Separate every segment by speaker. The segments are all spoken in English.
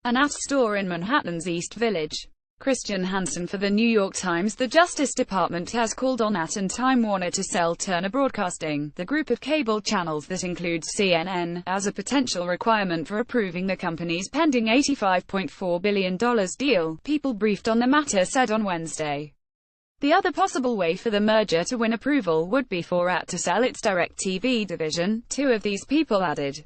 Speaker 1: an at store in Manhattan's East Village. Christian Hansen for The New York Times. The Justice Department has called on at&t-time Warner to sell Turner Broadcasting, the group of cable channels that includes CNN, as a potential requirement for approving the company's pending $85.4 billion deal, people briefed on the matter said on Wednesday. The other possible way for the merger to win approval would be for at to sell its DirecTV division, two of these people added.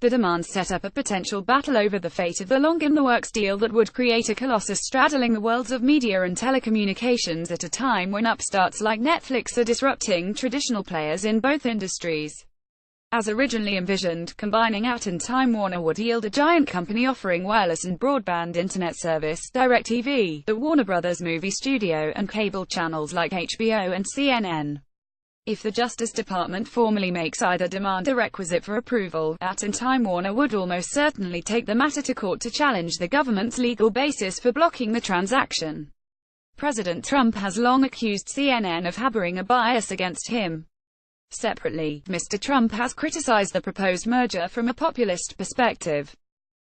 Speaker 1: The demands set up a potential battle over the fate of the long-in-the-works deal that would create a colossus straddling the worlds of media and telecommunications at a time when upstarts like Netflix are disrupting traditional players in both industries. As originally envisioned, combining at&t-time Warner would yield a giant company offering wireless and broadband internet service, DirecTV, the Warner Bros. Movie studio, and cable channels like HBO and CNN. If the Justice Department formally makes either demand a requisite for approval, at&t-time Warner would almost certainly take the matter to court to challenge the government's legal basis for blocking the transaction. President Trump has long accused CNN of harboring a bias against him. Separately, Mr. Trump has criticized the proposed merger from a populist perspective.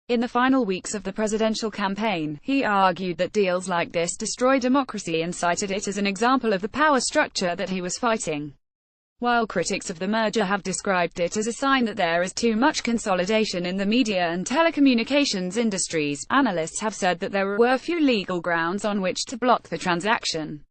Speaker 1: In the final weeks of the presidential campaign, he argued that deals like this destroy democracy and cited it as an example of the power structure that he was fighting. While critics of the merger have described it as a sign that there is too much consolidation in the media and telecommunications industries, analysts have said that there were few legal grounds on which to block the transaction.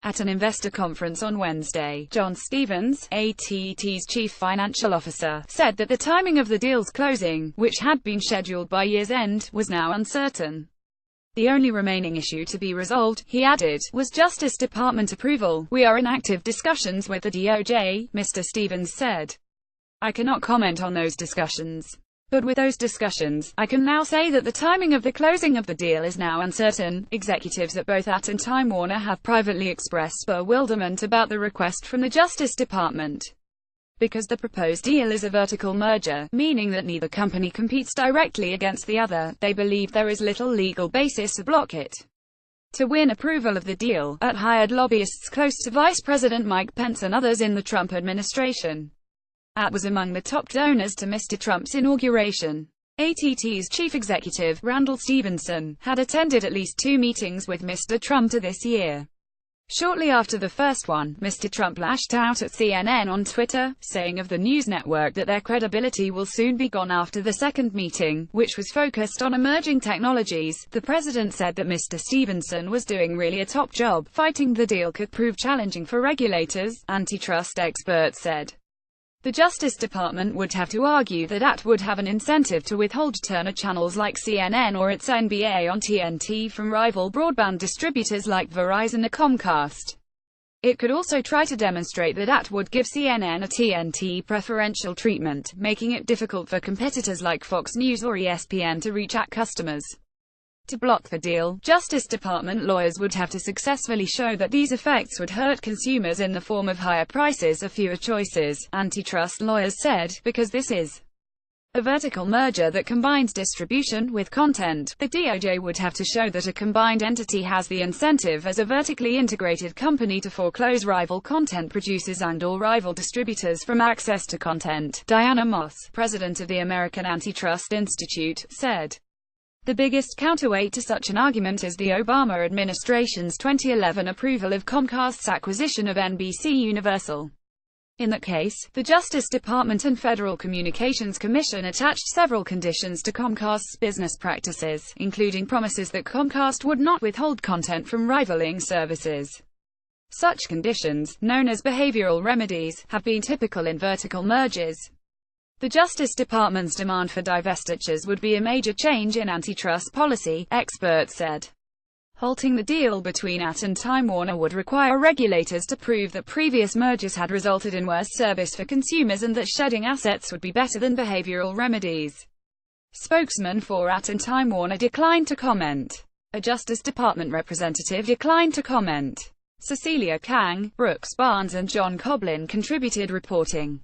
Speaker 1: At an investor conference on Wednesday, John Stevens, AT&T's chief financial officer, said that the timing of the deal's closing, which had been scheduled by year's end, was now uncertain. The only remaining issue to be resolved, he added, was Justice Department approval. We are in active discussions with the DOJ, Mr. Stevens said. I cannot comment on those discussions. But with those discussions, I can now say that the timing of the closing of the deal is now uncertain. Executives at both at&t-time Warner have privately expressed bewilderment about the request from the Justice Department. Because the proposed deal is a vertical merger, meaning that neither company competes directly against the other, they believe there is little legal basis to block it. To win approval of the deal, at hired lobbyists close to Vice President Mike Pence and others in the Trump administration. At was among the top donors to Mr. Trump's inauguration. AT&T's chief executive, Randall Stephenson, had attended at least 2 meetings with Mr. Trump this year. Shortly after the first one, Mr. Trump lashed out at CNN on Twitter, saying of the news network that their credibility will soon be gone after the second meeting, which was focused on emerging technologies. The president said that Mr. Stephenson was doing really a top job. Fighting the deal could prove challenging for regulators, antitrust experts said. The Justice Department would have to argue that at would have an incentive to withhold Turner channels like CNN or its NBA on TNT from rival broadband distributors like Verizon or Comcast. It could also try to demonstrate that at would give CNN or TNT preferential treatment, making it difficult for competitors like Fox News or ESPN to reach at customers. To block the deal, Justice Department lawyers would have to successfully show that these effects would hurt consumers in the form of higher prices or fewer choices, antitrust lawyers said, because this is a vertical merger that combines distribution with content. The DOJ would have to show that a combined entity has the incentive as a vertically integrated company to foreclose rival content producers and/or rival distributors from access to content. Diana Moss, president of the American Antitrust Institute, said. The biggest counterweight to such an argument is the Obama administration's 2011 approval of Comcast's acquisition of NBC Universal. In that case, the Justice Department and Federal Communications Commission attached several conditions to Comcast's business practices, including promises that Comcast would not withhold content from rivaling services. Such conditions, known as behavioral remedies, have been typical in vertical mergers. The Justice Department's demand for divestitures would be a major change in antitrust policy, experts said. Halting the deal between at&t-time Warner would require regulators to prove that previous mergers had resulted in worse service for consumers and that shedding assets would be better than behavioral remedies. Spokesman for at&t-time Warner declined to comment. A Justice Department representative declined to comment. Cecilia Kang, Brooks Barnes and John Coblin contributed reporting.